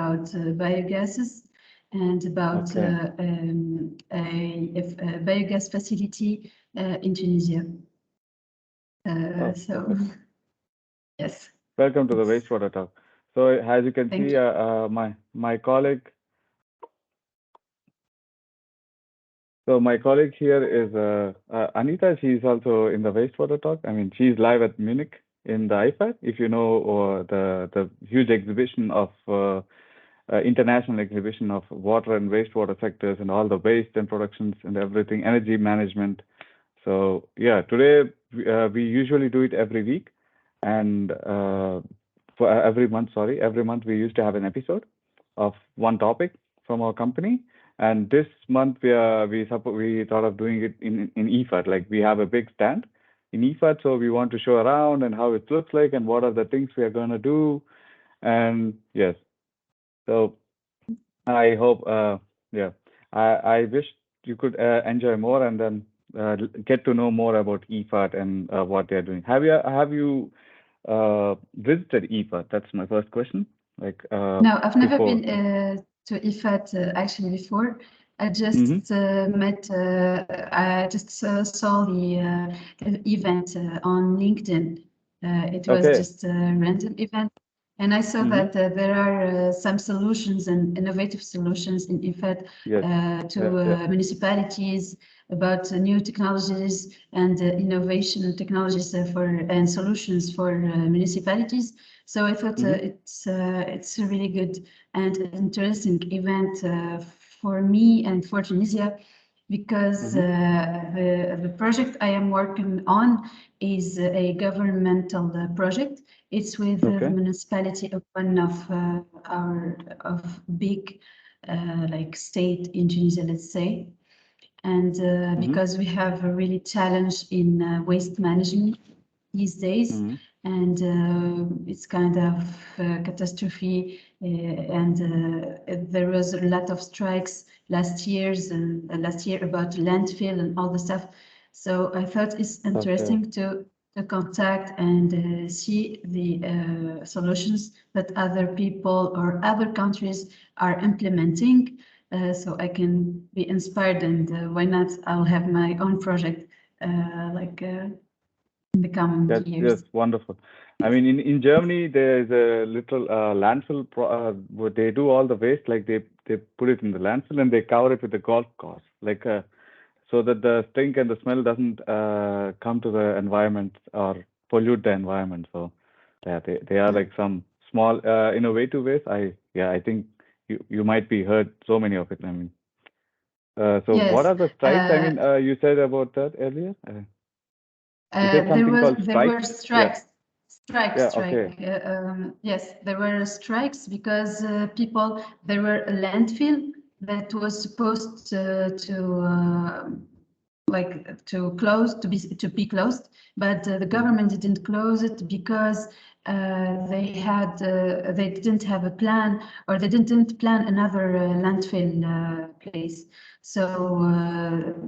biogases and about a biogas facility in Tunisia. So, yes. Welcome to the Wastewater Talk. So as you can see, my colleague. So my colleague here is Anita. She's also in the Wastewater Talk. I mean, she's live at Munich in the IFAT, if you know, or the huge exhibition of international exhibition of water and wastewater sectors and all the waste and productions and everything, energy management. So yeah, today we usually do it every week, and for every month. Sorry, every month we used to have an episode of one topic from our company. And this month we thought of doing it in IFAT. Like we have a big stand in IFAT, so we want to show around and how it looks like and what are the things we are gonna do. And yes, so I hope I wish you could enjoy more and then get to know more about IFAT and what they're doing. Have you visited IFAT? That's my first question. Like no, I've never been to IFAT actually before. I just met. I just saw the event on LinkedIn. It was just a random event, and I saw that there are some solutions and innovative solutions in IFAT to municipalities about new technologies and innovation technologies and solutions for municipalities. So I thought it's a really good and interesting event for me and for Tunisia, because the project I am working on is a governmental project. It's with the municipality of one of our big like state in Tunisia, let's say. And because we have a really challenge in waste management these days, and it's kind of catastrophe, and there was a lot of strikes last year about landfill and all the stuff. So I thought it's interesting to contact and see the solutions that other people or other countries are implementing, so I can be inspired, and why not? I'll have my own project in the coming years. Yes, wonderful. I mean, in Germany, there is a little landfill where they do all the waste, like they put it in the landfill and they cover it with a golf course, like so that the stink and the smell doesn't come to the environment or pollute the environment. So yeah, they are like some small innovative ways. I think you might be heard so many of it. I mean, so yes. What are the strikes? I mean, you said about that earlier. There were strikes. Yes, there were strikes because there were a landfill that was supposed to be closed, but the government didn't close it because they didn't have a plan, or they didn't plan another landfill place. So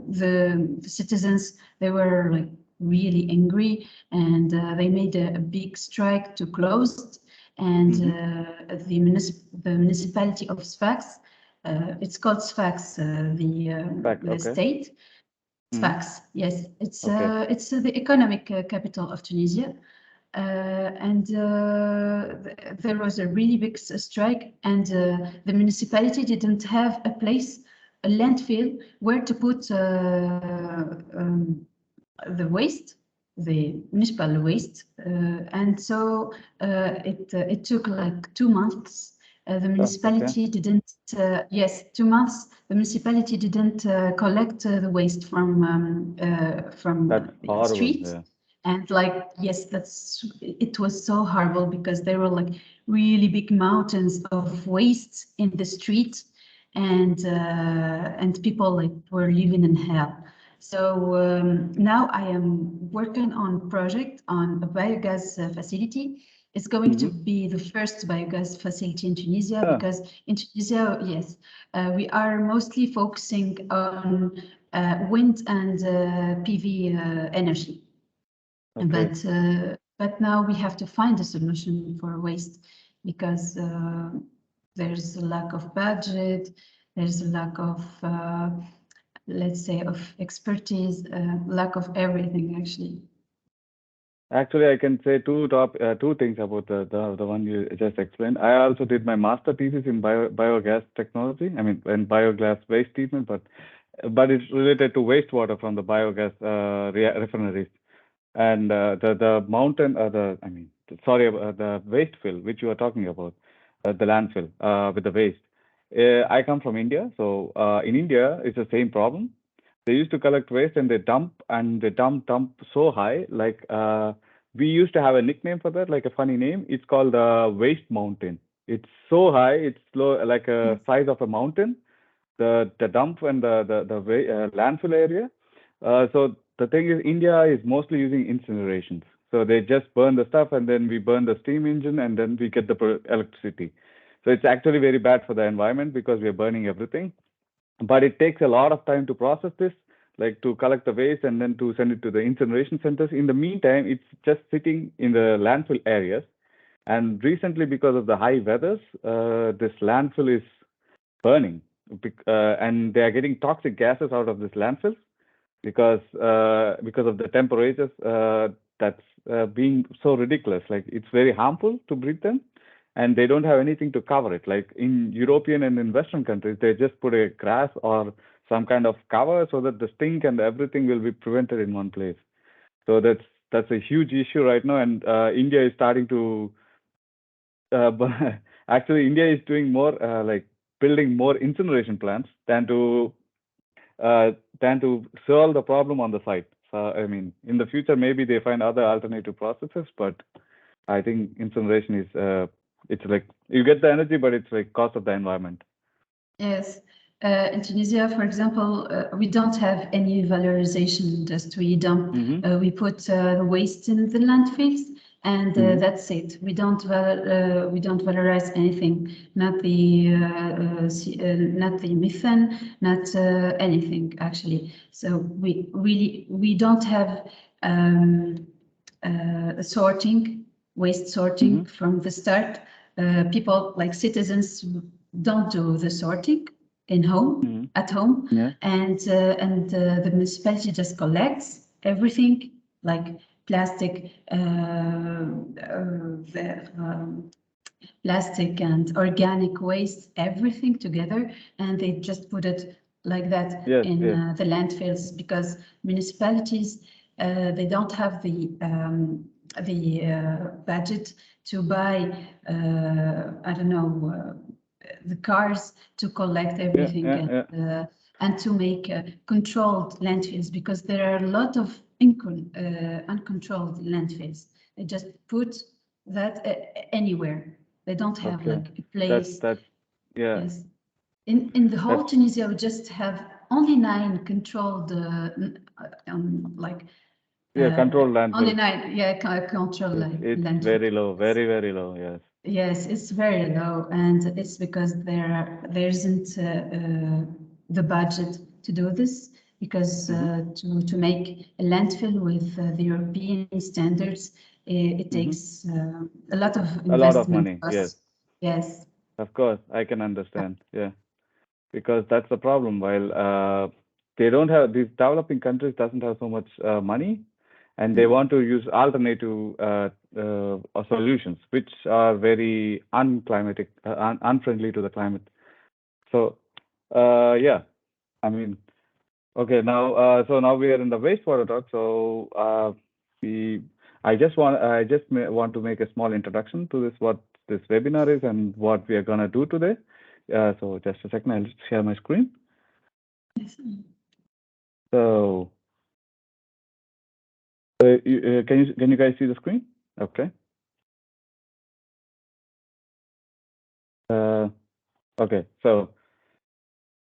the citizens, they were like really angry, and they made a big strike to close it. And the municipality of Sfax, it's called Sfax, the state. Sfax, yes, it's the economic capital of Tunisia. And there was a really big strike, and the municipality didn't have a landfill where to put the waste, the municipal waste, and so it took like 2 months. The municipality didn't. 2 months. The municipality didn't collect the waste from the street. Yeah. And it was so horrible, because there were like really big mountains of waste in the street, and people like were living in hell. So now I am working on a project on a biogas facility. It's going to be the first biogas facility in Tunisia, because in Tunisia, yes, we are mostly focusing on wind and PV energy. But now we have to find a solution for waste, because there's a lack of budget, there's a lack of, let's say, of expertise, lack of everything actually. Actually, I can say two things about the one you just explained. I also did my master thesis in biogas technology. I mean, in biogas waste treatment, but it's related to wastewater from the biogas refineries. And the mountain, sorry, the waste fill which you are talking about, the landfill with the waste. I come from India, so in India it's the same problem. They used to collect waste and they dump so high. Like we used to have a nickname for that, like a funny name. It's called the waste mountain. It's so high, it's low, like a size of a mountain. The dump and the landfill area. So the thing is, India is mostly using incinerations. So they just burn the stuff and then we burn the steam engine and then we get the electricity. So it's actually very bad for the environment because we are burning everything. But it takes a lot of time to process this, like to collect the waste and then to send it to the incineration centers. In the meantime, it's just sitting in the landfill areas. And recently, because of the high weathers, this landfill is burning, and they are getting toxic gases out of this landfill because of the temperatures that's being so ridiculous. Like it's very harmful to breathe them, and they don't have anything to cover it. Like in European and in Western countries, they just put a grass or some kind of cover so that the stink and everything will be prevented in one place. So that's a huge issue right now, and India is starting to. But actually, India is doing more like building more incineration plants than to solve the problem on the site. So I mean, in the future, maybe they find other alternative processes, but I think incineration is it's like you get the energy, but it's like cost of the environment. Yes. In Tunisia, for example, we don't have any valorization. Just we dump, we put the waste in the landfills, and that's it. We don't valorize anything. Not the methane, not anything actually. So we don't have waste sorting from the start. People like citizens don't do the sorting at home, and the municipality just collects everything like plastic, plastic and organic waste, everything together, and they just put it like that in the landfills, because municipalities they don't have the budget to buy I don't know the cars to collect everything and to make controlled landfills, because there are a lot of uncontrolled landfills. They just put that anywhere. They don't have like a place. Yes. In the whole Tunisia, we just have only 9 controlled controlled landfills. Only 9, controlled landfills. It's very low, very low. Yes. Yes, it's very low, and it's because there isn't the budget to do this, because to make a landfill with the European standards, it takes a lot of investment. A lot of money. Yes. Yes. Of course, I can understand. Yeah, because that's the problem. While they don't have, these developing countries doesn't have so much money, and they want to use alternative solutions, which are very unclimatic, unfriendly to the climate. So, yeah, I mean, okay, now, so now we are in the wastewater talk. So, I just want to make a small introduction to this, what this webinar is and what we are gonna do today. So just a second, I'll share my screen. So, can you guys see the screen? Okay. Okay. So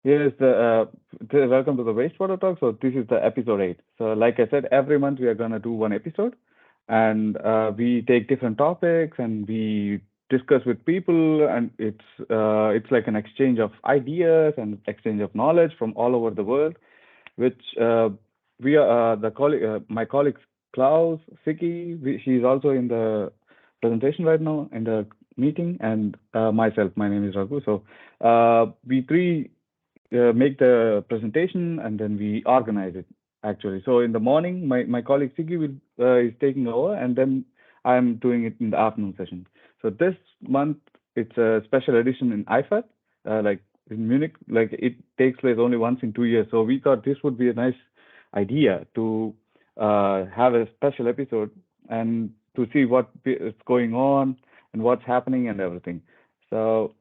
here's the welcome to the wastewater talk. So this is the episode 8. So like I said, every month we are gonna do one episode, and we take different topics and we discuss with people, and it's like an exchange of ideas and exchange of knowledge from all over the world, which we are my colleagues Klaus, Vicky, she's also in the presentation right now in the meeting, and myself. My name is Raghu. So we three make the presentation, and then we organize it actually. So in the morning, my colleague Sigi is taking over, and then I'm doing it in the afternoon session. So this month it's a special edition in IFAT, like in Munich. Like it takes place only once in 2 years. So we thought this would be a nice idea to have a special episode and to see what is going on and what's happening and everything. So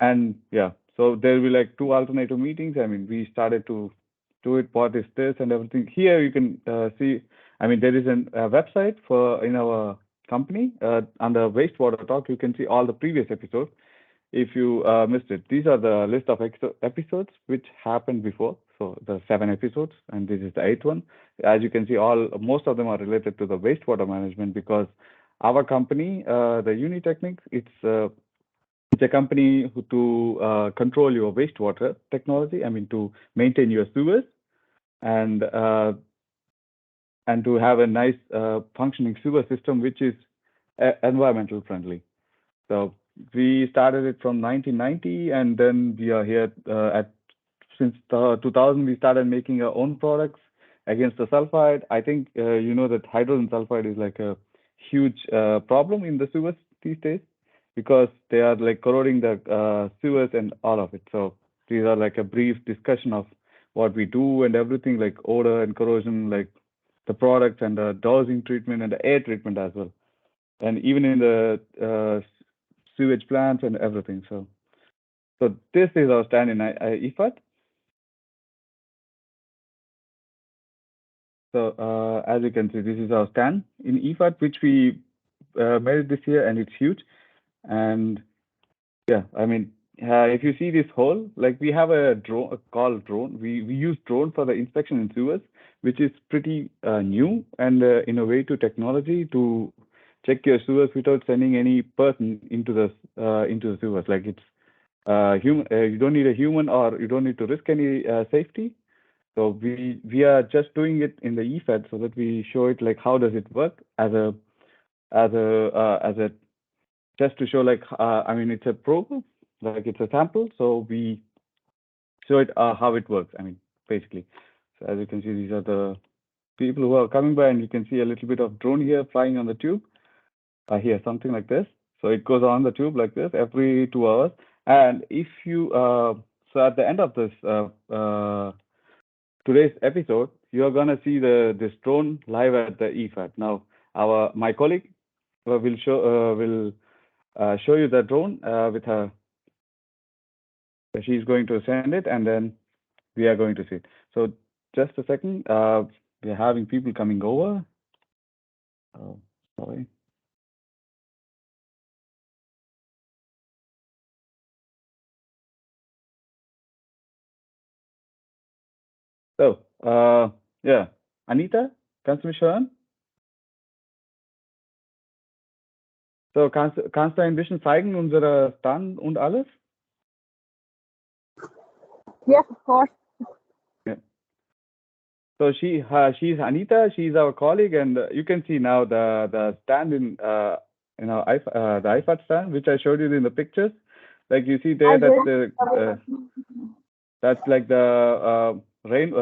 and yeah, so there will be like two alternative meetings. I mean, we started to do it. What is this and everything? Here you can see. I mean, there is a website for in our company under Wastewater Talk. You can see all the previous episodes if you missed it. These are the list of episodes which happened before. So the 7 episodes, and this is the 8th one. As you can see, most of them are related to the wastewater management because our company, the Unitechnics, it's a company to control your wastewater technology. I mean, to maintain your sewers and to have a nice functioning sewer system which is environmental friendly. So we started it from 1990, and then we are here since 2000. We started making our own products against the sulfide. I think you know that hydrogen sulfide is like a huge problem in the sewers these days because they are like corroding the sewers and all of it. So these are like a brief discussion of what we do and everything, like odor and corrosion, like the products and the dosing treatment and the air treatment as well, and even in the sewage plants and everything. So this is our stand in IFAT. So as you can see, this is our stand in IFAT, which we made this year, and it's huge. And yeah, I mean, if you see this hole, like we have a drone called drone. We use drone for the inspection in sewers, which is pretty new and innovative technology to check your sewers without sending any person into the sewers. Like it's human. You don't need a human, or you don't need to risk any safety. So we are just doing it in the EFAT so that we show it like how does it work as a just to show like I mean it's a probe, like it's a sample, so we show it how it works. I mean basically. So as you can see, these are the people who are coming by, and you can see a little bit of drone here flying on the tube. Here something like this. So it goes on the tube like this every 2 hours. And if you so at the end of this today's episode, you're gonna see this drone live at the EFAT. Now, my colleague will show you the drone with her. She's going to send it, and then we are going to see it. So just a second. We're having people coming over. Oh, sorry. So ja, Anita, kannst du mich hören? So, kannst du ein bisschen zeigen, unsere Stand und alles? Yes, of course. Yeah. So she's Anita. She's our colleague, and you can see now the stand in the IFAT stand, which I showed you in the pictures. Like you see there, that's like the rain,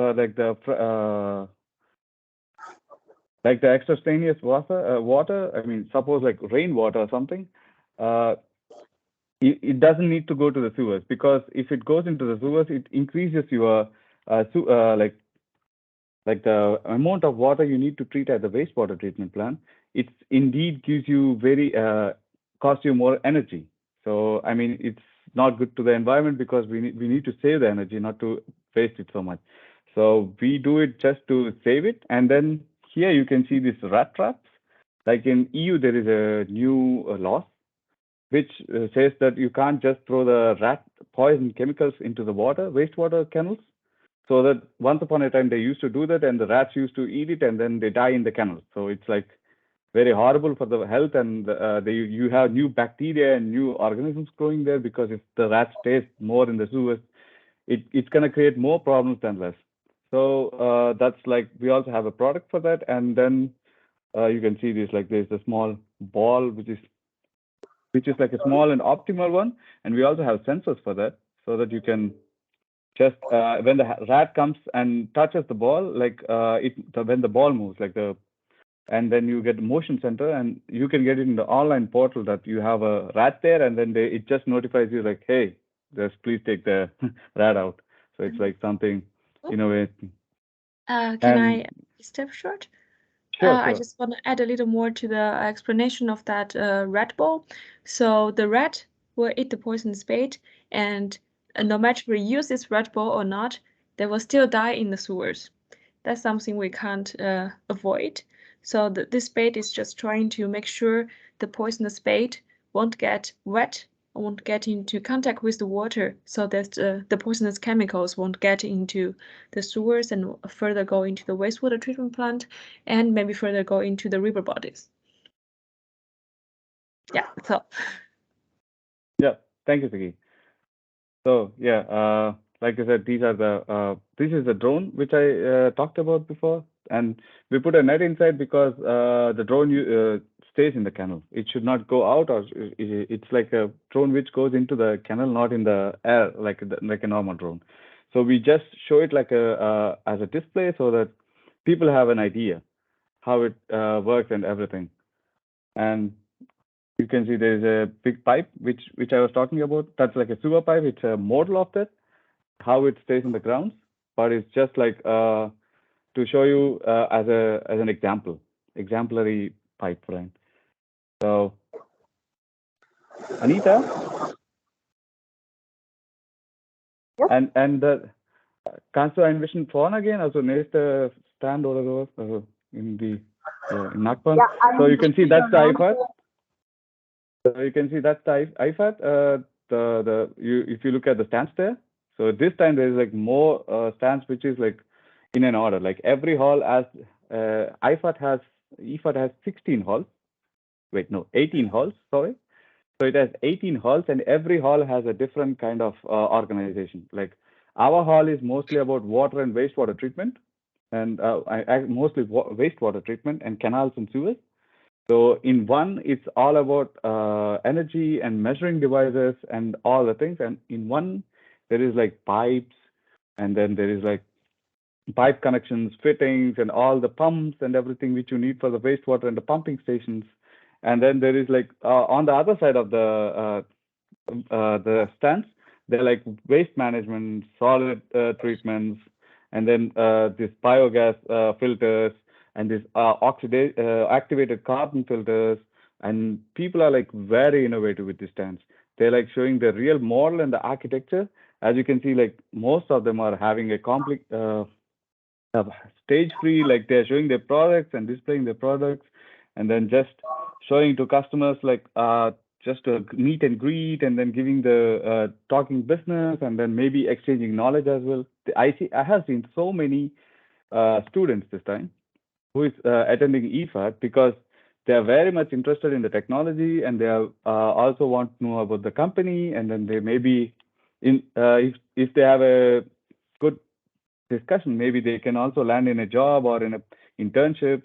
like the extraneous water. I mean, suppose like rainwater or something. It doesn't need to go to the sewers, because if it goes into the sewers, it increases your like the amount of water you need to treat at the wastewater treatment plant. It indeed gives you costs you more energy. So I mean, it's not good to the environment, because we need to save the energy, not to waste it so much. So we do it just to save it. And then here you can see these rat traps. Like in EU, there is a new law which says that you can't just throw the rat poison chemicals into the wastewater canals. So that once upon a time they used to do that, and the rats used to eat it, and then they die in the canals. So it's like very horrible for the health, and you have new bacteria and new organisms growing there, because if the rat stays more in the sewers, it's going to create more problems than less. So that's like, we also have a product for that. And then you can see this, like there's a small ball which is which is like a small and optimal one. And we also have sensors for that, so that you can just when the rat comes and touches the ball, like when the ball moves, and then you get motion center, and you can get it in the online portal that you have a rat there, and then it just notifies you like, hey, just please take the rat out. So it's like something innovative. Can I step short? Sure, I just want to add a little more to the explanation of that rat ball. So the rat will eat the poisonous bait, and no matter we use this rat ball or not, they will still die in the sewers. That's something we can't avoid. So this bait is just trying to make sure the poisonous bait won't get wet, won't get into contact with the water, so that the poisonous chemicals won't get into the sewers and further go into the wastewater treatment plant, and maybe further go into the river bodies. Yeah, so. Yeah, thank you, Sigi. So yeah, like I said, this is the drone which I talked about before, and we put a net inside because the drone stays in the kennel. It should not go out, or it's like a drone which goes into the kennel, not in the air like a normal drone. So we just show it like as a display so that people have an idea how it works and everything. And you can see there is a big pipe which I was talking about. That's like a sewer pipe. It's a model of that, how it stays in the ground, but it's just like to show you as an exemplary pipeline. So Anita, Yep. and kannst du ein bisschen vorne gehen, also nächste Stand oder sowas, also in Nachbarn. Yeah, So you can see that's the IFAT. So you can see that's the IFAT. If you look at the stands there, so this time there is like more stands which is like in an order. Like every hall has IFAT has 16 halls. Wait, no, 18 halls. Sorry. So it has 18 halls, and every hall has a different kind of organization. Like our hall is mostly about water and wastewater treatment, and mostly wastewater treatment and canals and sewers. So in one, it's all about energy and measuring devices and all the things. And in one, there is like pipes, and then there is like pipe connections, fittings, and all the pumps and everything which you need for the wastewater and the pumping stations. And then there is like on the other side of the stands, they're like waste management, solid treatments, and then this biogas filters, and this activated carbon filters. And people are like very innovative with these stands. They're like showing the real model and the architecture. As you can see, like most of them are having a complex stage free, like they're showing their products and displaying their products, and then just showing to customers like just a meet and greet, and then giving the talking business, and then maybe exchanging knowledge as well. I have seen so many students this time who is attending IFAT because they are very much interested in the technology, and they are, also want to know about the company, and then they maybe if they have a good discussion, maybe they can also land in a job or in internships.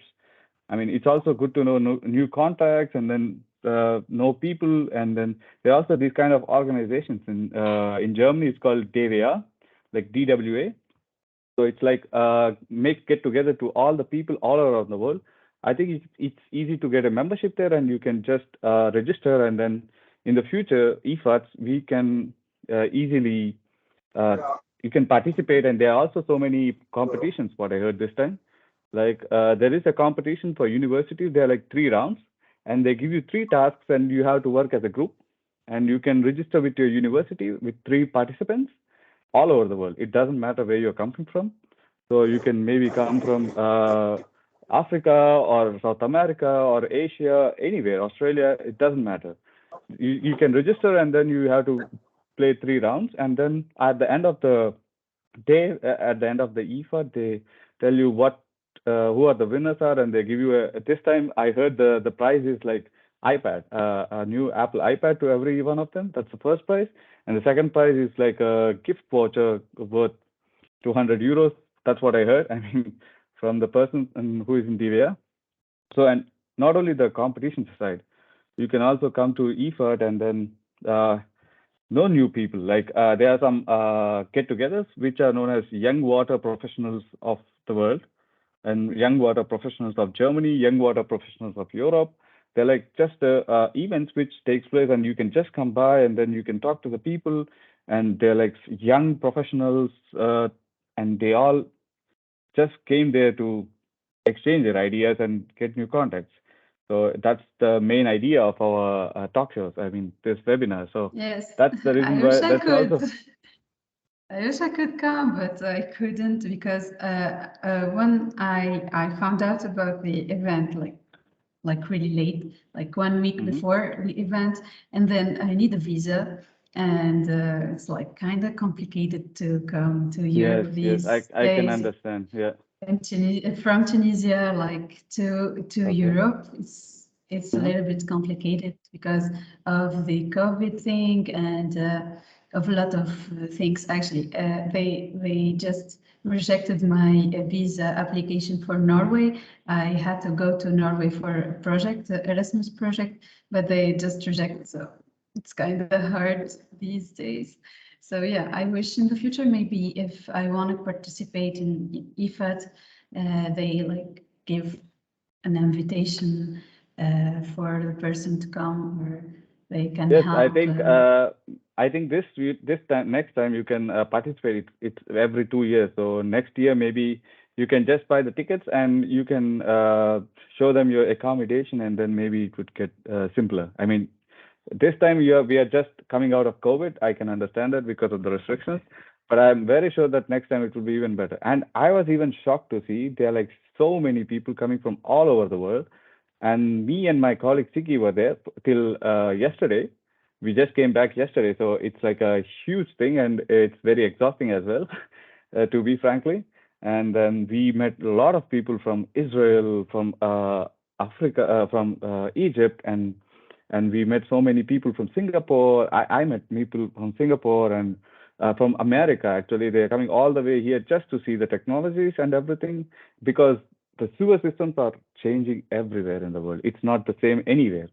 I mean, it's also good to know new contacts, and then know people, and then there are also these kind of organizations in Germany. It's called DWA, like DWA. So it's like get together to all the people all around the world. I think it's easy to get a membership there, and you can just register, and then in the future IFATs we can easily you can participate. And there are also so many competitions, what I heard this time. Like there is a competition for universities. There are like 3 rounds, and they give you 3 tasks, and you have to work as a group, and you can register with your university with 3 participants all over the world. It doesn't matter where you're coming from. So you can maybe come from Africa or South America or Asia, anywhere, Australia, it doesn't matter. You can register, and then you have to play 3 rounds, and then at the end of the day, at the end of the IFA, they tell you who are the winners are, and they give you this time I heard the prize is like iPad, a new Apple iPad to every one of them. That's the first prize, and the second prize is like a gift voucher worth 200 euros. That's what I heard. I mean, from the person who is in DVA. So, and not only the competition side. you can also come to IFAT and then know new people. Like there are some get-togethers which are known as young water professionals of the world, and young water professionals of Germany, young water professionals of Europe. They're like just events which takes place, and you can just come by and then you can talk to the people, and they're like young professionals, and they all just came there to exchange their ideas and get new contacts. So that's the main idea of our talk shows. I mean, this webinar. So yes, that's the reason I why. wish I That's could. also. I wish I could come, but I couldn't because when I found out about the event like really late, like 1 week before the event, and then I need a visa, and it's like kind of complicated to come to Europe these Yes, I can days. understand. Yeah. And from Tunisia, like to Europe, it's a little bit complicated because of the COVID thing and of a lot of things. Actually, they just rejected my visa application for Norway. I had to go to Norway for a project, Erasmus project, but they just rejected. So it's kind of hard these days. So yeah, I wish in the future maybe if I want to participate in IFAT, they like give an invitation for the person to come, or they can Yes, help. I think this time next time you can participate. It's every 2 years. So next year maybe you can just buy the tickets and you can show them your accommodation, and then maybe it would get simpler. I mean, this time we are just coming out of COVID. I can understand that because of the restrictions, but I'm very sure that next time it will be even better. And I was even shocked to see there are like so many people coming from all over the world. And me and my colleague Siki were there till yesterday. We just came back yesterday, so it's like a huge thing, and it's very exhausting as well, to be frankly. And then we met a lot of people from Israel, from Africa, from Egypt, and we met so many people from Singapore. I met people from Singapore and from America. Actually, they're coming all the way here just to see the technologies and everything, because the sewer systems are changing everywhere in the world. It's not the same anywhere.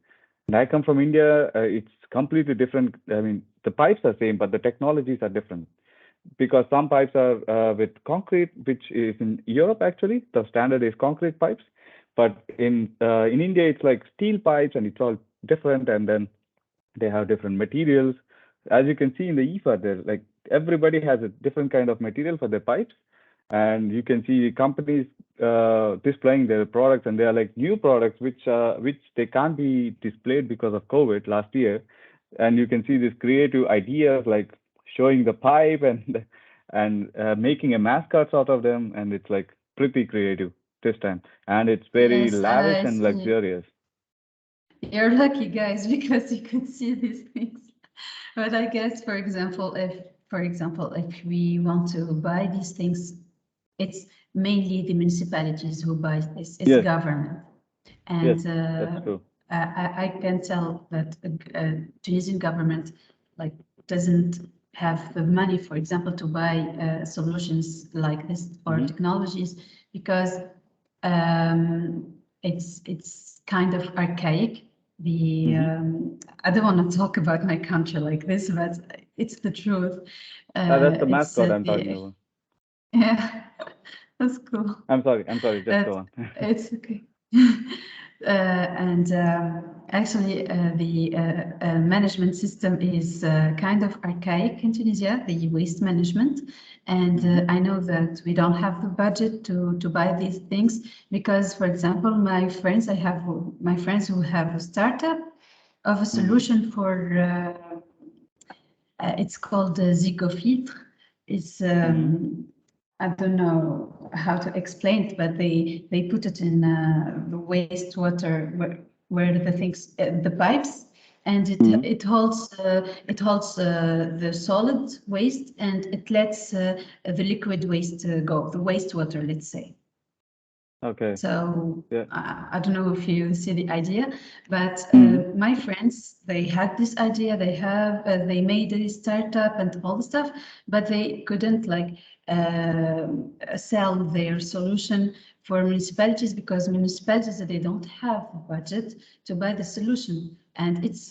And I come from India. It's completely different. I mean, the pipes are same, but the technologies are different, because some pipes are with concrete, which is in Europe. Actually, the standard is concrete pipes, but in India it's like steel pipes, and it's all different. And then they have different materials. As you can see in the IFA, there like everybody has a different kind of material for their pipes, and you can see companies displaying their products, and they are like new products which they can't be displayed because of COVID last year. And you can see these creative ideas like showing the pipe and making a mascots out of them, and it's like pretty creative this time, and it's very Yes, lavish I and see. luxurious. You're lucky, guys, because you can see these things. But I guess, for example, if we want to buy these things, it's mainly the municipalities who buy this. It's Yes. government, and Yes, that's true. I can tell that Tunisian government like doesn't have the money, for example, to buy solutions like this or technologies, because it's kind of archaic. I don't want to talk about my country like this, but it's the truth. That's the mascot I'm talking about. Yeah, that's cool. I'm sorry. Just go on. It's okay. And actually, the management system is kind of archaic in Tunisia, the waste management. And I know that we don't have the budget to buy these things because, for example, I have my friends who have a startup of a solution for, it's called Zygofiltre. It's I don't know how to explain it, but they put it in the wastewater where the things the pipes, and it holds the solid waste, and it lets the liquid waste go, the wastewater, let's say. Okay. So yeah. I don't know if you see the idea, but my friends, they had this idea. They made a startup and all the stuff, but they couldn't like sell their solution for municipalities because municipalities they don't have the budget to buy the solution. and it's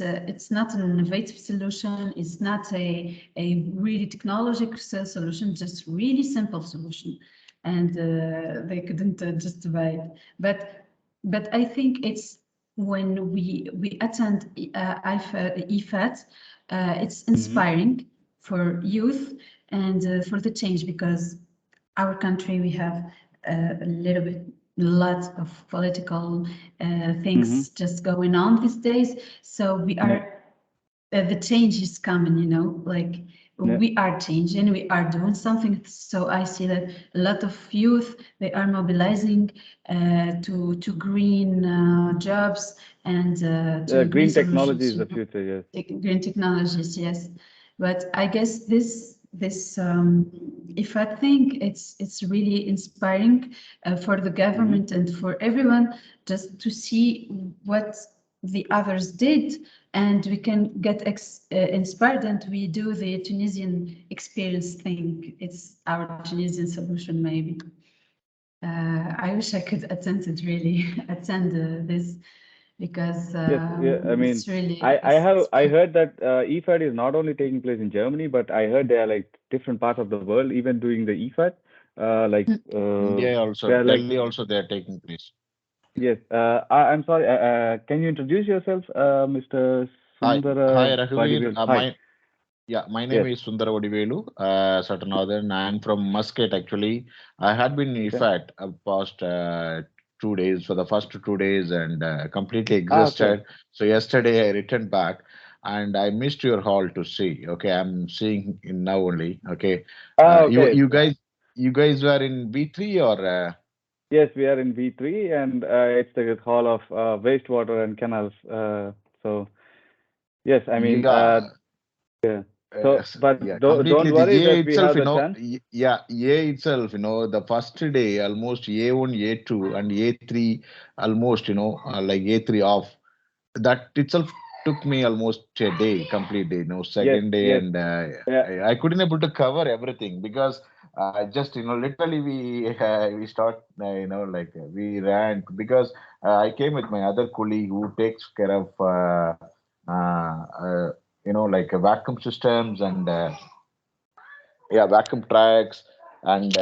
not an innovative solution. It's not a really technological solution, just really simple solution, and they couldn't justify it. But I think it's when we attend IFAT, it's inspiring for youth and for the change, because our country, we have a lot of political things just going on these days. So we are, the change is coming, you know, like we are changing, we are doing something. So I see that a lot of youth, they are mobilizing to green jobs and to green technology is solutions, the future, yes. green technologies, yes. But I guess this if I think it's really inspiring for the government and for everyone, just to see what the others did, and we can get inspired, and we do the Tunisian experience thing. It's our Tunisian solution, maybe. I wish I could attend this, because I mean, it's really. I heard that IFAT is not only taking place in Germany, but I heard there are like different parts of the world even doing the IFAT. India also, Delhi also, they are taking place. Yes. I'm sorry. Can you introduce yourself, Mr. Sundara? Hi, Raghuvir. My name is Sundara Vadivelu, Satanadan. I'm from Muscat, actually. I had been in IFAT past 2 days, for the first 2 days, and completely exhausted. So yesterday I returned back, and I missed your hall to see. Okay, I'm seeing in now only. Okay. You guys were in B3 or? Yes, we are in B3, and it's the hall of wastewater and canals. So yes, I mean, yeah. So, but don't worry that we have the chance. A itself, the first day, almost A1, A2, and A3, almost, like A3 off. That itself took me almost a day, complete day, second day, and I couldn't able to cover everything, because just, literally we start, we ran, because I came with my other colleague who takes care of, like vacuum systems and vacuum tracks and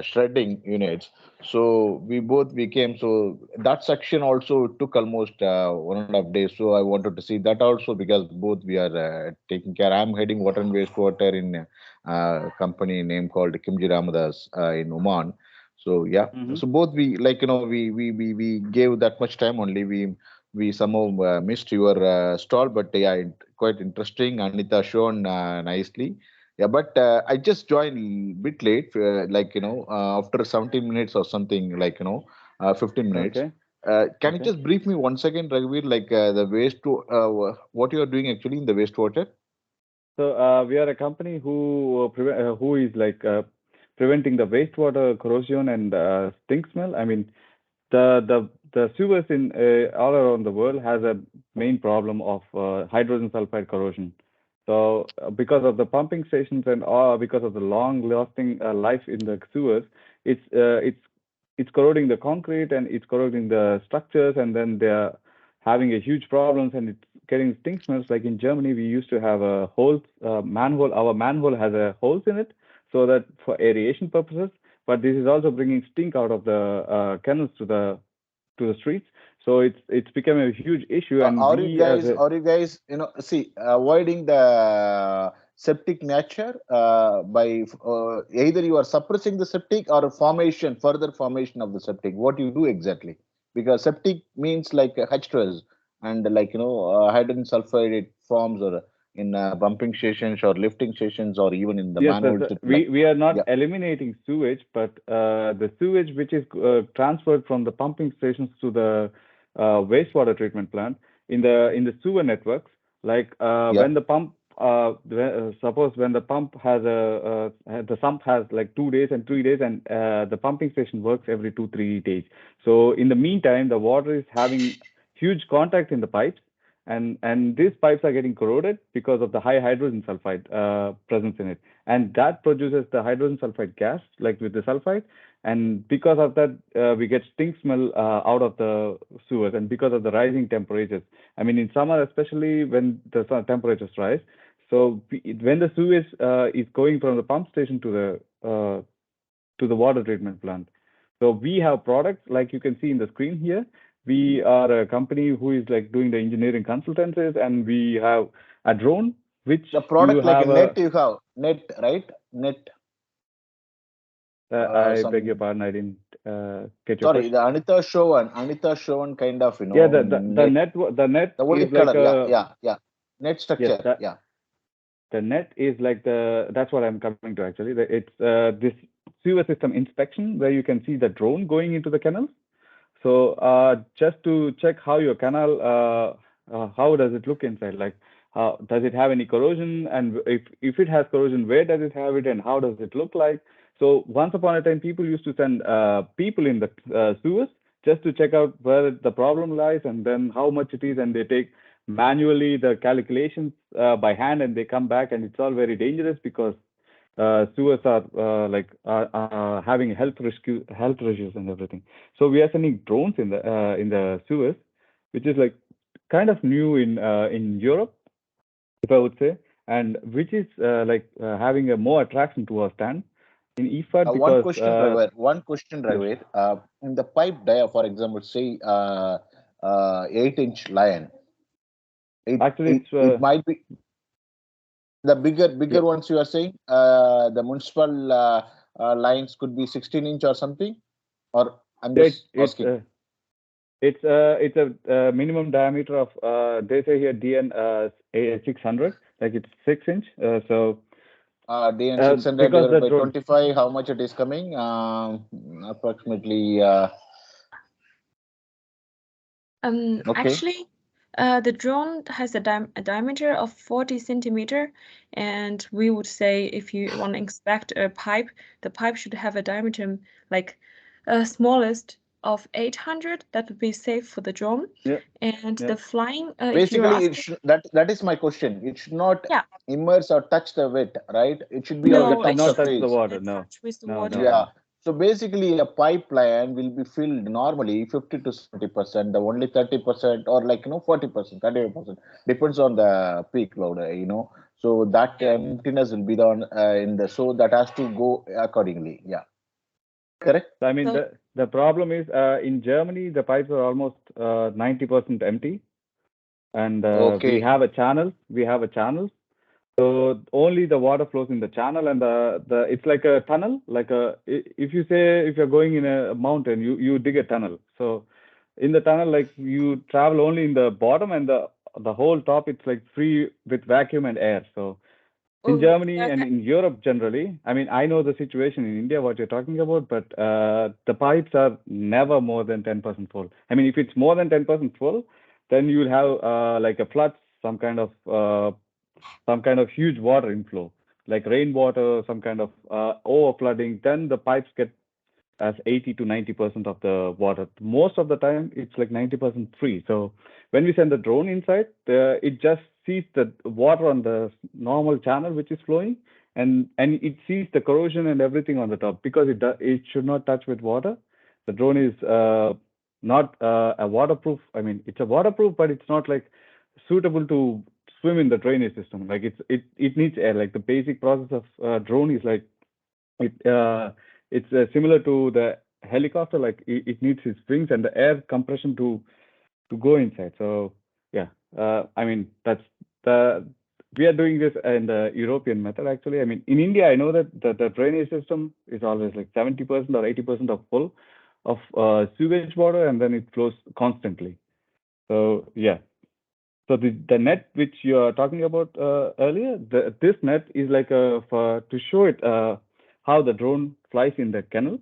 shredding units. So we both became, so that section also took almost 1.5 days. So I wanted to see that also, because both we are taking care. I'm heading water and wastewater in a company name called Kimji Ramadas in Oman. So so both we, like, we gave that much time only. We somehow missed your stall, but quite interesting. Anita shown nicely. But I just joined a bit late, after 17 minutes or something, 15 minutes. Can you just brief me 1 second, Raghuvir, like the what you are doing actually in the wastewater? So we are a company who is like preventing the wastewater corrosion and stink smell. I mean, the sewers in all around the world has a main problem of hydrogen sulfide corrosion. So because of the pumping stations and because of the long-lasting life in the sewers, it's corroding the concrete and it's corroding the structures, and then they're having a huge problems, and it's getting stink smells. Like in Germany, we used to have a manhole. Our manhole has a holes in it, so that for aeration purposes. But this is also bringing stink out of the canals to the streets. So it's become a huge issue. And are you guys see, avoiding the septic nature by either you are suppressing the septic or further formation of the septic? What you do exactly? Because septic means like H2S and hydrogen sulfide, it forms or in pumping stations or lifting stations or even in the manholes. We are not eliminating sewage, but the sewage which is transferred from the pumping stations to the wastewater treatment plant in the sewer networks, like when the pump suppose when the pump has the sump has like 2 days and 3 days, and the pumping station works every 2-3 days. So in the meantime, the water is having huge contact in the pipes, and these pipes are getting corroded because of the high hydrogen sulfide presence in it, and that produces the hydrogen sulfide gas, like with the sulfide, And because of that, we get stink smell out of the sewers, and because of the rising temperatures. I mean, in summer, especially when the temperatures rise. So when the sewage is going from the pump station to the water treatment plant. So we have products like you can see in the screen here. We are a company who is like doing the engineering consultancies, and we have a drone which The product you like have net, you have net, right? Net. I beg your pardon, I didn't get your Sorry, question. the Anita Showan kind of, you know. Yeah, the net The only is like color, yeah. Net structure, yes, yeah. the net is like that's what I'm coming to actually. It's this sewer system inspection where you can see the drone going into the canals. So just to check how your canal, how does it look inside? Like, does it have any corrosion? And if it has corrosion, where does it have it, and how does it look like? So once upon a time, people used to send people in the sewers just to check out where the problem lies and then how much it is, and they take manually the calculations by hand, and they come back, and it's all very dangerous because sewers are having health issues and everything. So we are sending drones in the sewers, which is like kind of new in Europe, if I would say, and which is having a more attraction to our stand in IFAT because one question, yes. In the pipe dia, for example, say 8-inch line, it might be the bigger ones you are saying. The municipal lines could be 16-inch or something, or I'm just asking. It's a minimum diameter of they say here DN 600, like it's 6-inch. So DN 600 divided by 25, how much it is coming? Approximately. Okay. Actually, the drone has a diameter of 40 centimeter, and we would say if you want to inspect a pipe, the pipe should have a diameter like smallest of 800. That would be safe for the drone. Yeah. And the flying. Basically, that is my question. It should not immerse or touch the wet, right? It should be on the top surface. Touch the water. No. Yeah. So basically, a pipeline will be filled normally 50 to 70%, the only 30%, or 40%, 35%, depends on the peak load, So that emptiness will be done so that has to go accordingly. Yeah. Correct. I mean, the problem is in Germany, the pipes are almost 90% empty, and we have a channel. So only the water flows in the channel, and it's like a tunnel. If you're going in a mountain, you dig a tunnel. So in the tunnel, like you travel only in the bottom, and the whole top it's like free with vacuum and air. So in Germany and in Europe generally, I mean, I know the situation in India what you're talking about, but the pipes are never more than 10% full. I mean, if it's more than 10% full, then you'll have like a flood, some kind of huge water inflow, like rainwater, some kind of over flooding. Then the pipes get as 80 to 90% of the water. Most of the time, it's like 90% free. So when we send the drone inside, it just sees the water on the normal channel which is flowing, and it sees the corrosion and everything on the top because it should not touch with water. The drone is not a waterproof. I mean, it's a waterproof, but it's not like suitable to swim in the drainage system. Like it needs air. Like the basic process of drone is like it's similar to the helicopter. Like it needs its wings and the air compression to go inside. So yeah, I mean we are doing this in the European method actually. I mean, in India, I know that the drainage system is always like 70% or 80% of full of sewage water, and then it flows constantly. So yeah. So the net which you are talking about earlier, this net is like to show it how the drone flies in the canal.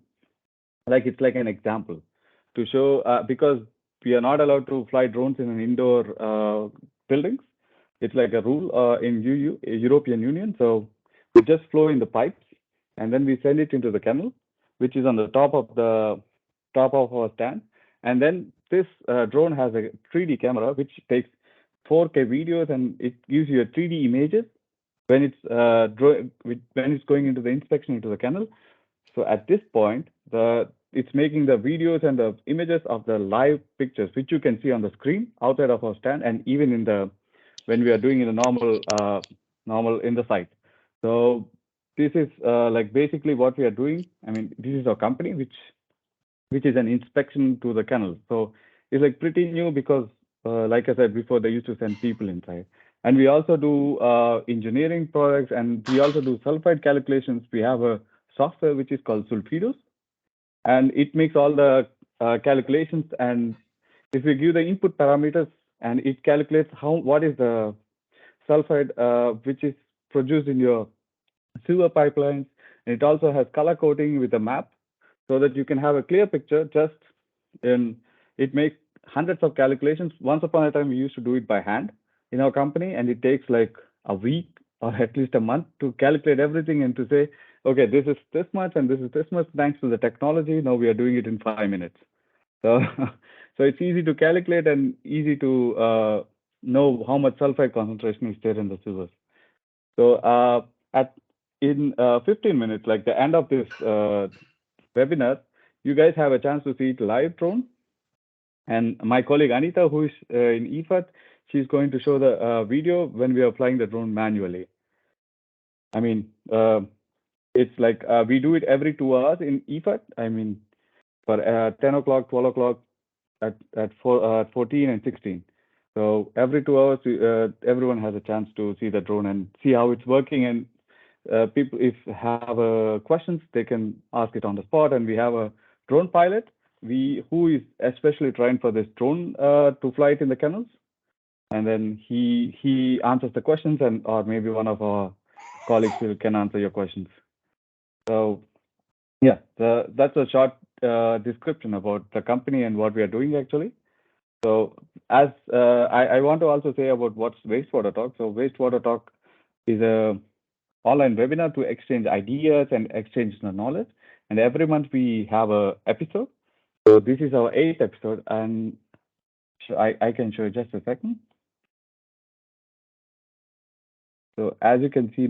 Like it's like an example to show because we are not allowed to fly drones in an indoor buildings. It's like a rule in European Union. So we just flow in the pipes, and then we send it into the canal, which is on the top of our stand. And then this drone has a 3D camera which takes 4K videos, and it gives you a 3D images when it's going into the inspection into the canal. So at this point, it's making the videos and the images of the live pictures, which you can see on the screen outside of our stand, and even in the when we are doing in the normal in the site. So this is like basically what we are doing. I mean, this is our company, which is an inspection to the kennel. So it's like pretty new because, like I said before, they used to send people inside. And we also do engineering products, and we also do sulfide calculations. We have a software which is called Sulfidos, and it makes all the calculations. And if we give the input parameters, and it calculates what is the sulfide which is produced in your sewer pipelines, and it also has color coding with a map, so that you can have a clear picture. Just in it makes hundreds of calculations. Once upon a time, we used to do it by hand in our company, and it takes like a week or at least a month to calculate everything and to say, okay, this is this much and this is this much. Thanks to the technology, now we are doing it in 5 minutes. So, so it's easy to calculate and easy to know how much sulfide concentration is there in the sewers. So in 15 minutes, like the end of this webinar, you guys have a chance to see it live drone. And my colleague Anita, who is in IFAT, she's going to show the video when we are flying the drone manually. I mean, it's like we do it every 2 hours in IFAT. I mean, for 10 o'clock, 12 o'clock, at 14 and 16. So every 2 hours, everyone has a chance to see the drone and see how it's working. And people, if have questions, they can ask it on the spot. And we have a drone pilot, who is especially trained for this drone to fly it in the kennels. And then he answers the questions, or maybe one of our colleagues can answer your questions. So yeah, that's a short description about the company and what we are doing actually. So as I want to also say about what's Wastewater Talk. So Wastewater Talk is a online webinar to exchange ideas and exchange the knowledge. And every month we have a episode. So this is our 8th episode, and I can show you just a second. So as you can see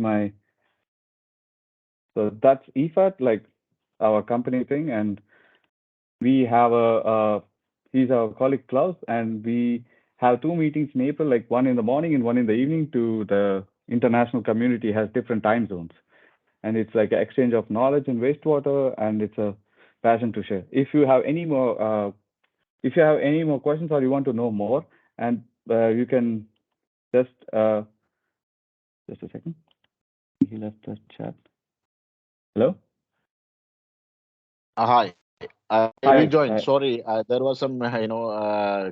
so that's IFAT, like our company thing, and we have he's our colleague Klaus, and we have 2 meetings in April, like one in the morning and one in the evening. To the international community has different time zones, and it's like an exchange of knowledge in wastewater, and it's a passion to share. If you have any more questions, or you want to know more, and you can just a second. He left the chat. Hello. Hi. I Hi. rejoined. Sorry, there was some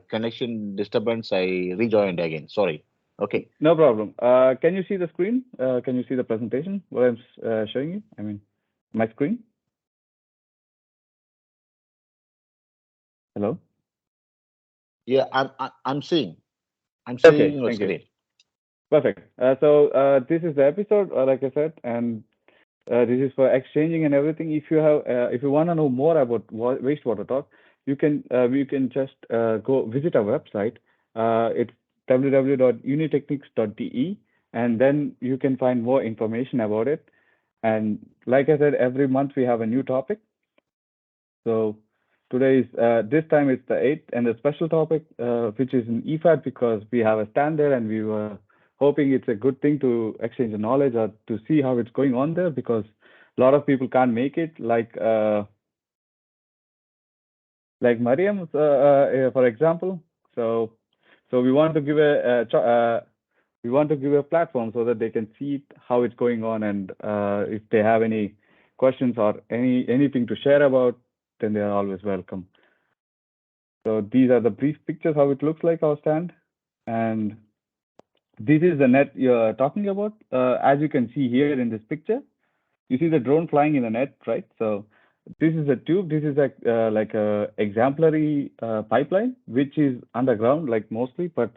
connection disturbance. I rejoined again. Sorry. Okay. No problem. Can you see the screen? Can you see the presentation? What I'm showing you? I mean, my screen. Hello. Yeah, I'm seeing. I'm seeing Okay, your thank screen. you. Perfect. So this is the episode, like I said, and this is for exchanging and everything. If you want to know more about Wastewater Talk, you can just go visit our website. It's www.unitechnics.de, and then you can find more information about it. And like I said, every month we have a new topic. So today is this time it's the 8th and a special topic, which is in IFAT, because we have a stand there, and we were hoping it's a good thing to exchange the knowledge or to see how it's going on there, because a lot of people can't make it, like Mariam, for example. So we want to give a platform so that they can see how it's going on, and if they have any questions or anything to share about, then they are always welcome. So these are the brief pictures how it looks like our stand, and this is the net you're talking about. As you can see here in this picture, you see the drone flying in the net, right? So this is a tube. This is like a exemplary pipeline, which is underground, like mostly, but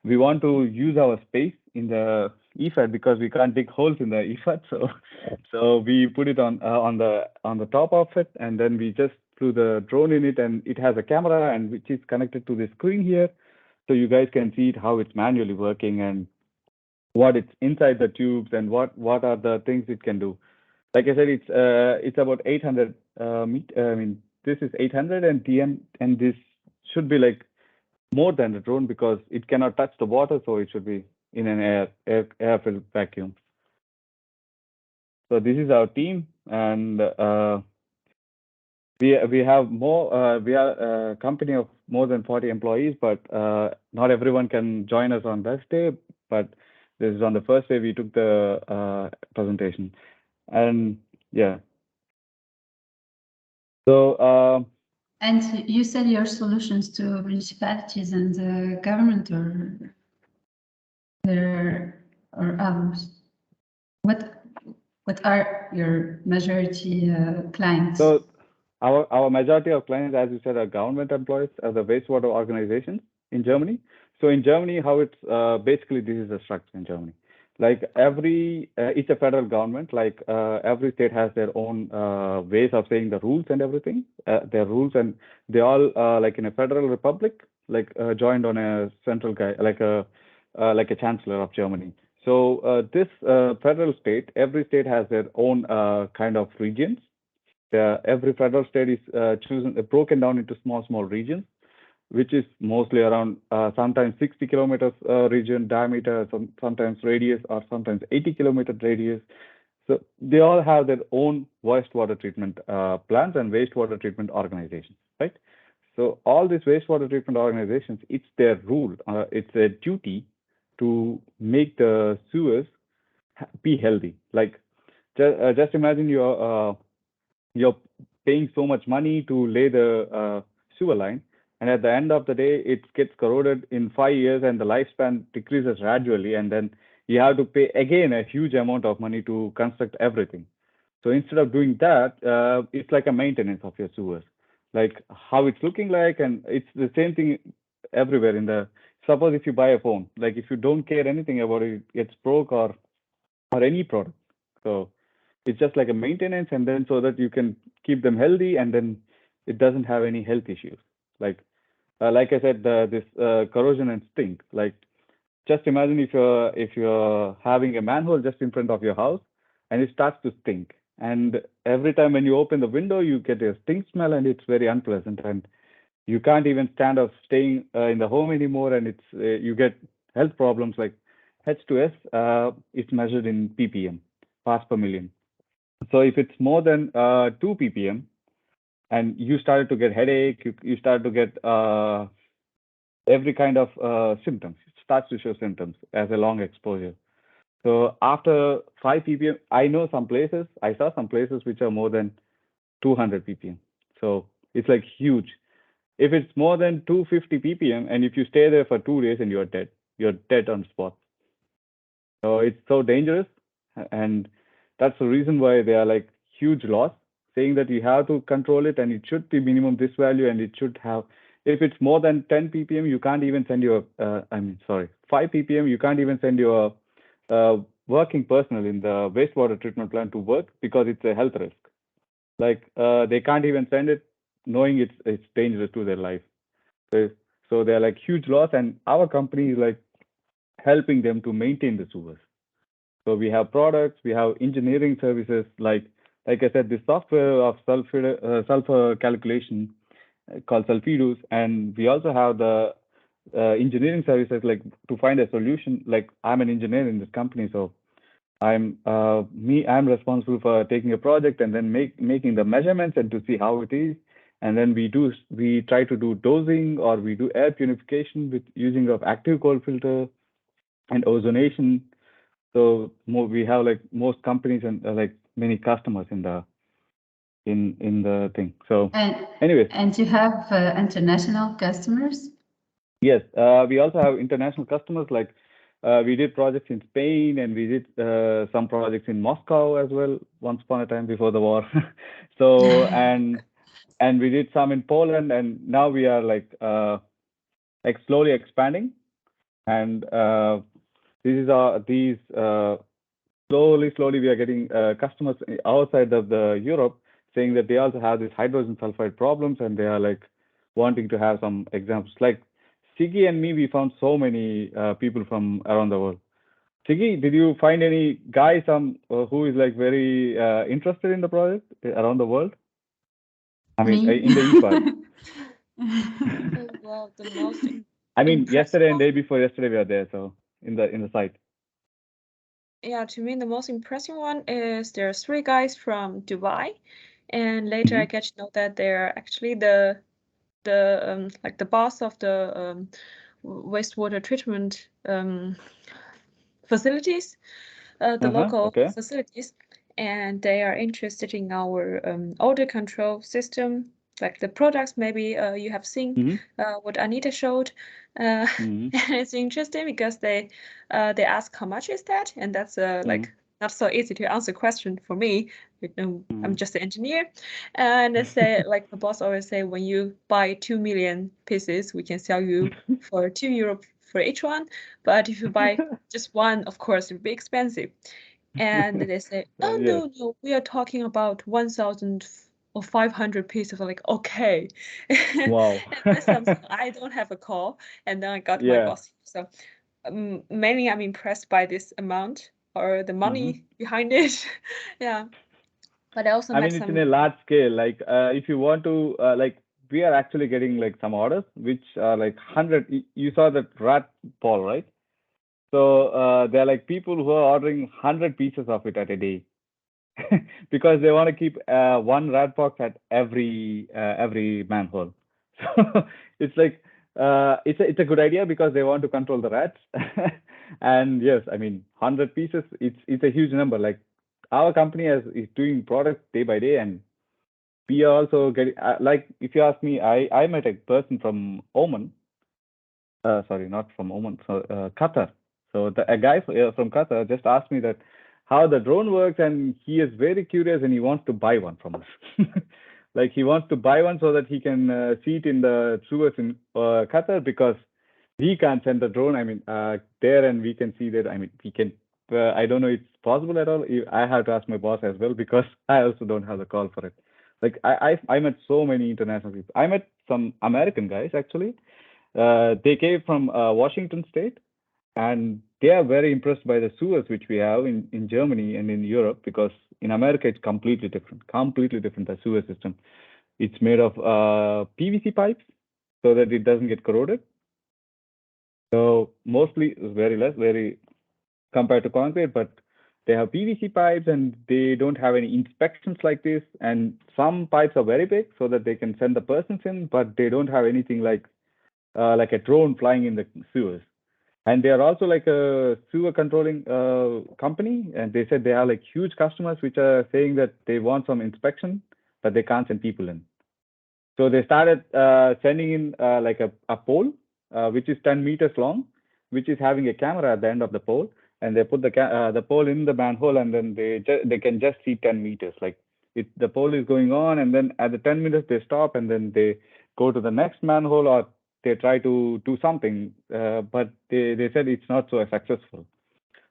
we want to use our space in the IFAT because we can't dig holes in the IFAT. So we put it on the top of it, and then we just flew the drone in it, and it has a camera and which is connected to the screen here, so you guys can see it, how it's manually working and what it's inside the tubes and what are the things it can do. like I said, it's about 800 meter. I mean, this is 800 and TN, and this should be like more than a drone because it cannot touch the water, so it should be in an air-filled vacuum. So this is our team, and we have more. We are a company of more than 40 employees, but not everyone can join us on that day. But this is on the first day we took the presentation, and yeah. So. And you said your solutions to municipalities and the government or others. What are your majority clients? So our majority of clients, as you said, are government employees, are the wastewater organizations in Germany. So in Germany, how it's basically this is the structure in Germany. Like it's a federal government. Like every state has their own ways of saying the rules and everything. Their rules, and they all like in a federal republic, like joined on a central guy, like a chancellor of Germany. So this federal state, every state has their own kind of regions. Every federal state is broken down into small regions, which is mostly around sometimes 60 kilometers region diameter, sometimes radius, or sometimes 80-kilometer radius. So they all have their own wastewater treatment plants and wastewater treatment organizations, right? So all these wastewater treatment organizations, it's their rule, it's their duty to make the sewers be healthy. Like just imagine you're paying so much money to lay the sewer line, and at the end of the day, it gets corroded in 5 years, and the lifespan decreases gradually, and then you have to pay again a huge amount of money to construct everything. So instead of doing that, it's like a maintenance of your sewers, like how it's looking like, and it's the same thing everywhere. Suppose if you buy a phone, like if you don't care anything about it, it gets broke or any product. So it's just like a maintenance, and then so that you can keep them healthy, and then it doesn't have any health issues. Like I said, this corrosion and stink. Like just imagine if you're having a manhole just in front of your house, and it starts to stink, and every time when you open the window, you get a stink smell, and it's very unpleasant, and you can't even stand up staying in the home anymore, and it's you get health problems like H2S. It's measured in ppm, parts per million. So if it's more than 2 ppm, and you started to get headache, you start to get every kind of symptoms. It starts to show symptoms as a long exposure. So after 5 ppm, I saw some places which are more than 200 ppm. So it's like huge. If it's more than 250 ppm, and if you stay there for 2 days, and you're dead on spot. So it's so dangerous, and that's the reason why they are like huge laws saying that you have to control it, and it should be minimum this value, and it should have. If it's more than 10 ppm, you can't even send your 5 ppm, you can't even send your working personnel in the wastewater treatment plant to work because it's a health risk. Like they can't even send it knowing it's dangerous to their life. So they're like huge laws, and our company is like helping them to maintain the sewers. So we have products, we have engineering services, like I said, the software of sulfur calculation called Sulfidus, and we also have the engineering services, like to find a solution. Like I'm an engineer in this company, so I'm responsible for taking a project and then making the measurements and to see how it is, and then we try to do dosing, or we do air purification with using of active cold filter and ozonation. So we have like most companies and like many customers in the thing. So anyways. And you have international customers? Yes, we also have international customers. Like we did projects in Spain, and we did some projects in Moscow as well once upon a time before the war. So and we did some in Poland, and now we are like slowly expanding, and these slowly we are getting customers outside of the Europe saying that they also have this hydrogen sulfide problems, and they are like wanting to have some examples. Like Sigi and me, we found so many people from around the world. Siggy, did you find any guy who is like very interested in the project around the world? I mean, Me? in the IFAT. Well, the most I mean, impressive yesterday and one? day before yesterday we are there, so in the site. Yeah, to me the most impressive one is there are 3 guys from Dubai, and later I get to know that they're actually the like the boss of the wastewater treatment facilities, the local Okay. facilities, and they are interested in our odor control system, like the products. Maybe you have seen what Anita showed. And it's interesting because they ask how much is that, and that's like not so easy to answer question for me. I'm just an engineer, and they say, like the boss always say, when you buy 2 million pieces, we can sell you for €2 for each one. But if you buy just one, of course, it would be expensive. And they say, oh, Yes. no, we are talking about 1,000 or 500 pieces. I'm like, okay. Wow. And I don't have a call. And then I got my boss. So mainly I'm impressed by this amount or the money behind it. Yeah. But I also I met mean, it's some. in a large scale. Like, if you want to, like, we are actually getting like some orders, which are like 100. You saw that rat ball, right? So there are like people who are ordering 100 pieces of it at a day because they want to keep one rat box at every manhole. So it's like it's a good idea because they want to control the rats. And yes, I mean 100 pieces. It's a huge number. Like our company is doing products day by day, and we are also getting like if you ask me, I met a person from Oman. Sorry, not from Oman, so Qatar. So a guy from Qatar just asked me that how the drone works, and he is very curious and he wants to buy one from us. Like he wants to buy one so that he can see it in the sewers in Qatar, because we can't send the drone. I mean, there, and we can see that. I mean, we can. I don't know if it's possible at all. I have to ask my boss as well because I also don't have the call for it. Like I met so many international people. I met some American guys actually. They came from Washington State, and they are very impressed by the sewers which we have in Germany and in Europe, because in America it's completely different, the sewer system. It's made of PVC pipes so that it doesn't get corroded. So mostly very compared to concrete, but they have PVC pipes and they don't have any inspections like this. And some pipes are very big so that they can send the persons in, but they don't have anything like a drone flying in the sewers. And they are also like a sewer controlling company, and they said they are like huge customers which are saying that they want some inspection, but they can't send people in. So they started sending in like a pole, which is 10 meters long, which is having a camera at the end of the pole, and they put the pole in the manhole, and then they can just see 10 meters. Like the pole is going on, and then at the 10 meters they stop, and then they go to the next manhole, or they try to do something, but they said it's not so successful.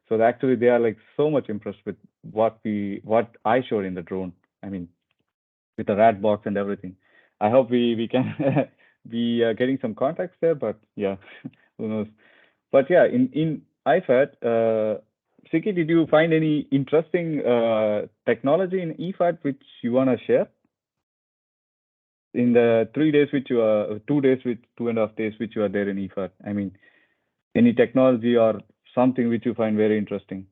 So actually they are like so much impressed with what I showed in the drone. I mean, with the rat box and everything. I hope we can be getting some contacts there, but yeah, who knows. But yeah, in IFAT, Siki, did you find any interesting technology in IFAT which you want to share in the 3 days which you are 2 days with 2.5 days which you are there in IFAT? I mean, any technology or something which you find very interesting?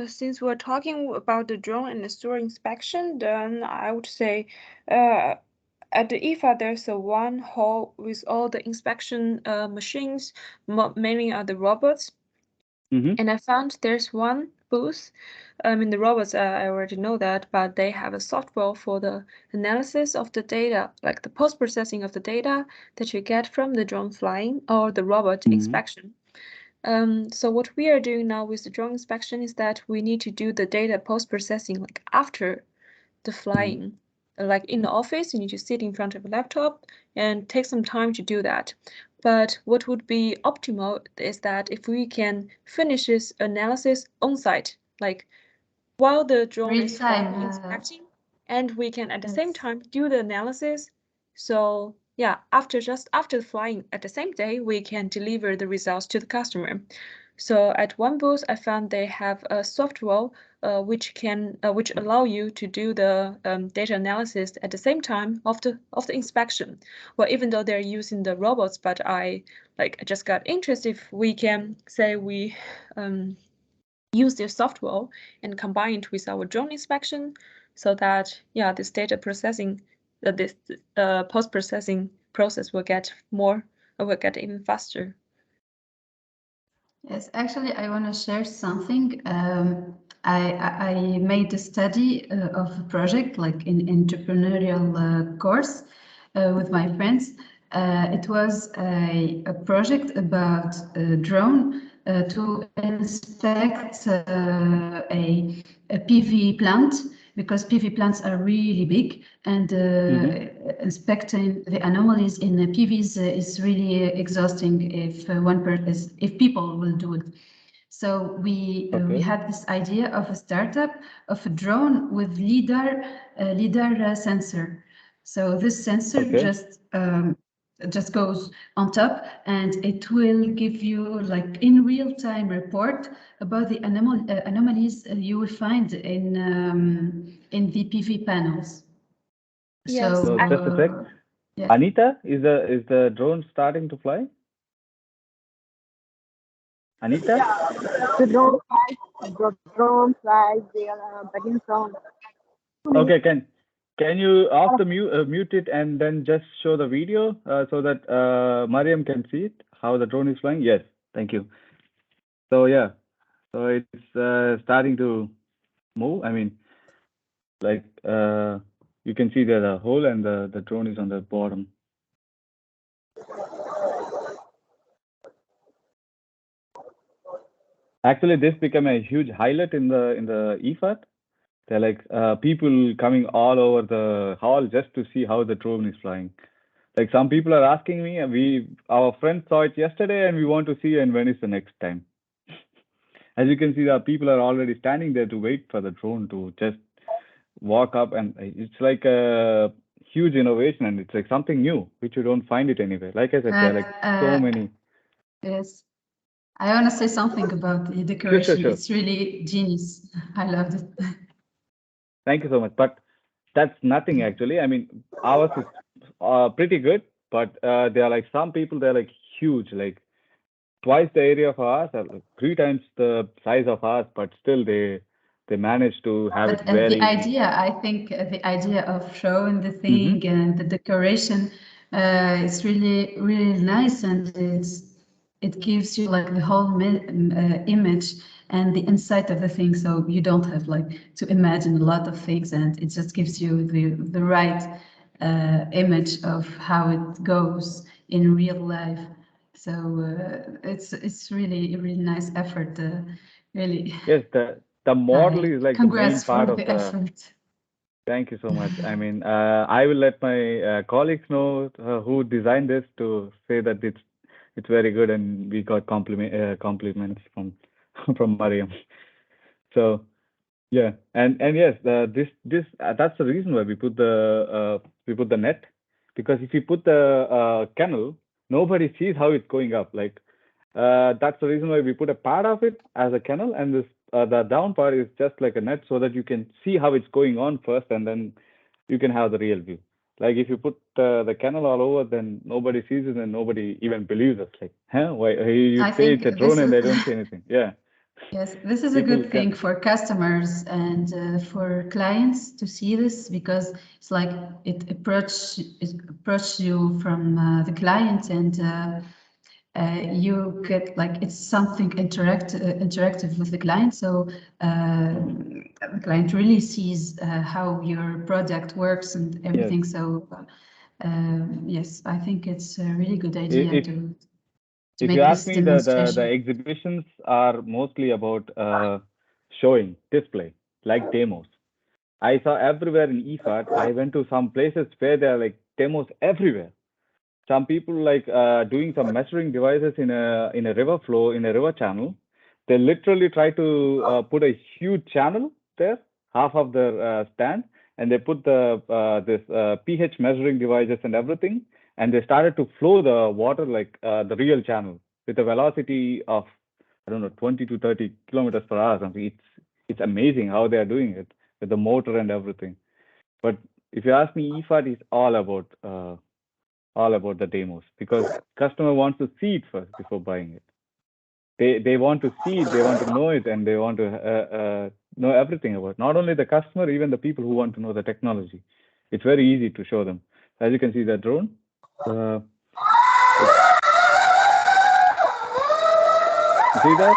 Since we're talking about the drone and the store inspection, then I would say at the IFA there's a one hall with all the inspection machines, mainly are the robots. And I found there's one booth. I mean, the robots, I already know that, but they have a software for the analysis of the data, like the post-processing of the data that you get from the drone flying or the robot inspection. So what we are doing now with the drone inspection is that we need to do the data post-processing like after the flying. Like in the office, you need to sit in front of a laptop and take some time to do that. But what would be optimal is that if we can finish this analysis on site, like while the drone is flying, inspecting, and we can at the same time do the analysis. So yeah, after the flying at the same day, we can deliver the results to the customer. So at one booth, I found they have a software which allow you to do the data analysis at the same time of the inspection. Well, even though they're using the robots, but I just got interested if we can say we use their software and combine it with our drone inspection, so that this data processing, this post-processing process will get even faster. Yes, actually, I want to share something. I made a study of a project, like in entrepreneurial course with my friends. It was a project about a drone to inspect a PV plant, because PV plants are really big, and inspecting the anomalies in the PVs is really exhausting if people will do it. So we had this idea of a startup of a drone with lidar sensor. So this sensor just goes on top, and it will give you like in real time report about the anomalies you will find in the PV panels. Yes. So just a sec. Yeah. Anita, is the drone starting to fly? Anita? Yeah, the drone flies, they are getting from. Okay, can you off the mute it and then just show the video so that Mariam can see it, how the drone is flying? Yes, thank you. So yeah, so it's starting to move. I mean, like you can see there's a hole and the drone is on the bottom. Actually, this became a huge highlight in the IFAT. They're like people coming all over the hall just to see how the drone is flying. Like some people are asking me, our friend saw it yesterday and we want to see, and when is the next time? As you can see, the people are already standing there to wait for the drone to just walk up, and it's like a huge innovation, and it's like something new which you don't find it anywhere. Like I said, there are like so many. Yes, I want to say something about the decoration. Sure. It's really genius. I loved it. Thank you so much. But that's nothing actually. I mean, ours is pretty good, but there are like some people, they're like huge, like twice the area of ours, or like 3 times the size of ours, but still they manage to have it very. The idea, I think, the idea of showing the thing and the decoration, it's really nice, and it gives you like the whole image and the insight of the thing, so you don't have like to imagine a lot of things, and it just gives you the right image of how it goes in real life. So it's really nice effort. Really. Yes, the model is like the main part of the effort. Thank you so much. I mean, I will let my colleagues know who designed this to say that it's very good, and we got compliments from from Mariam. So yeah, and yes, this that's the reason why we put the net, because if you put the kennel, nobody sees how it's going up. Like that's the reason why we put a part of it as a kennel, and this the down part is just like a net, so that you can see how it's going on first, and then you can have the real view. Like if you put the kennel all over, then nobody sees it, and nobody even believes us. Like, huh? Why you say it's a drone and they don't see anything? Yeah. Yes, this is a good thing for customers and for clients to see this, because it's like it approaches you from the client, and you get like it's something interactive with the client, so the client really sees how your product works and everything. Yes. So yes, I think it's a really good idea to if you ask me, the exhibitions are mostly about showing, display, like demos. I saw everywhere in IFAT. I went to some places where there are like demos everywhere. Some people like doing some measuring devices in a river flow, in a river channel. They literally try to put a huge channel there, half of their stand, and they put this pH measuring devices and everything, and they started to flow the water like the real channel with a velocity of I don't know, 20 to 30 kilometers per hour or something. It's amazing how they are doing it with the motor and everything. But if you ask me, IFAT is all about the demos, because customer wants to see it first before buying it. They want to see it, they want to know it, and they want to know everything about it. Not only the customer, even the people who want to know the technology. It's very easy to show them. As you can see, the drone. You see that?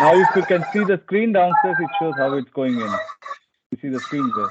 Now, if you can see the screen downstairs, it shows how it's going in. You see the screen there.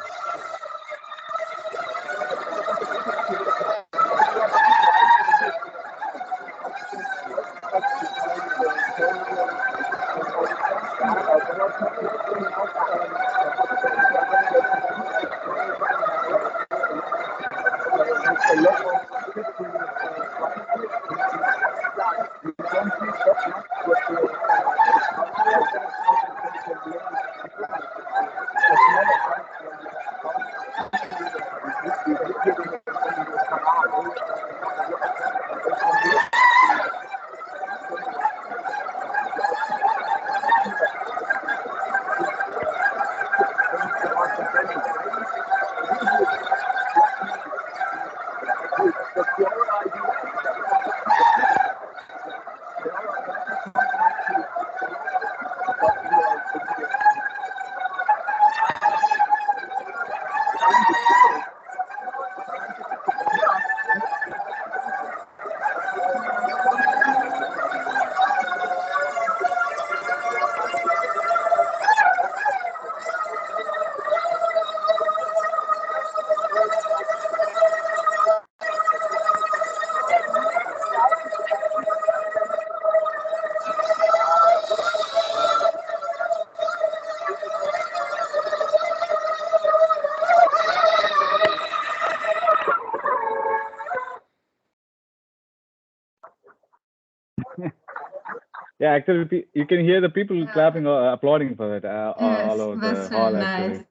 Yeah, actually, you can hear the people clapping or applauding for that all over the hall, actually. Nice.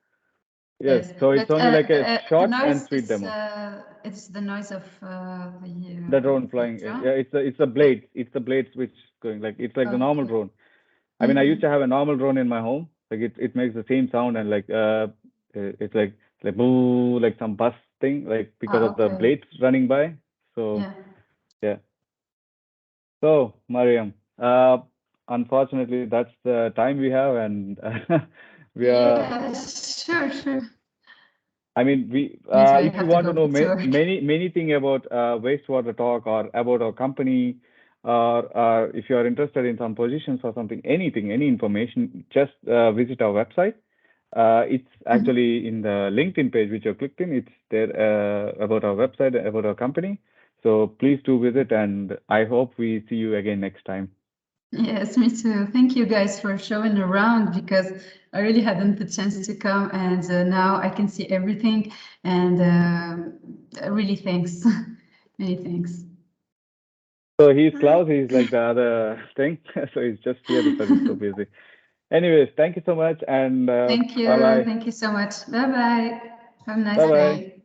Yes, so it's only like a short and sweet demo. It's the noise of The drone flying. drone? Yeah, it's the blade. It's the blade switch going. Like it's like the normal Okay. drone. I mean, I used to have a normal drone in my home. Like it makes the same sound, and like it's like boo, like some bus thing, like because of the Okay. blades running by. So yeah. So Mariam, unfortunately, that's the time we have, and we are. Yeah, sure. I mean, if you want to know many things about wastewater talk or about our company, or if you are interested in some positions or something, anything, any information, just visit our website. It's actually in the LinkedIn page which you clicked in. It's there about our website, about our company. So please do visit, and I hope we see you again next time. Yes, me too. Thank you guys for showing around, because I really hadn't the chance to come, and now I can see everything, and really thanks. Many thanks. So he's Klaus, he's like the other thing. So he's just here because he's so busy. Anyways, thank you so much, and thank you. bye-bye. Thank you so much. Bye-bye. Have a nice Bye-bye. day.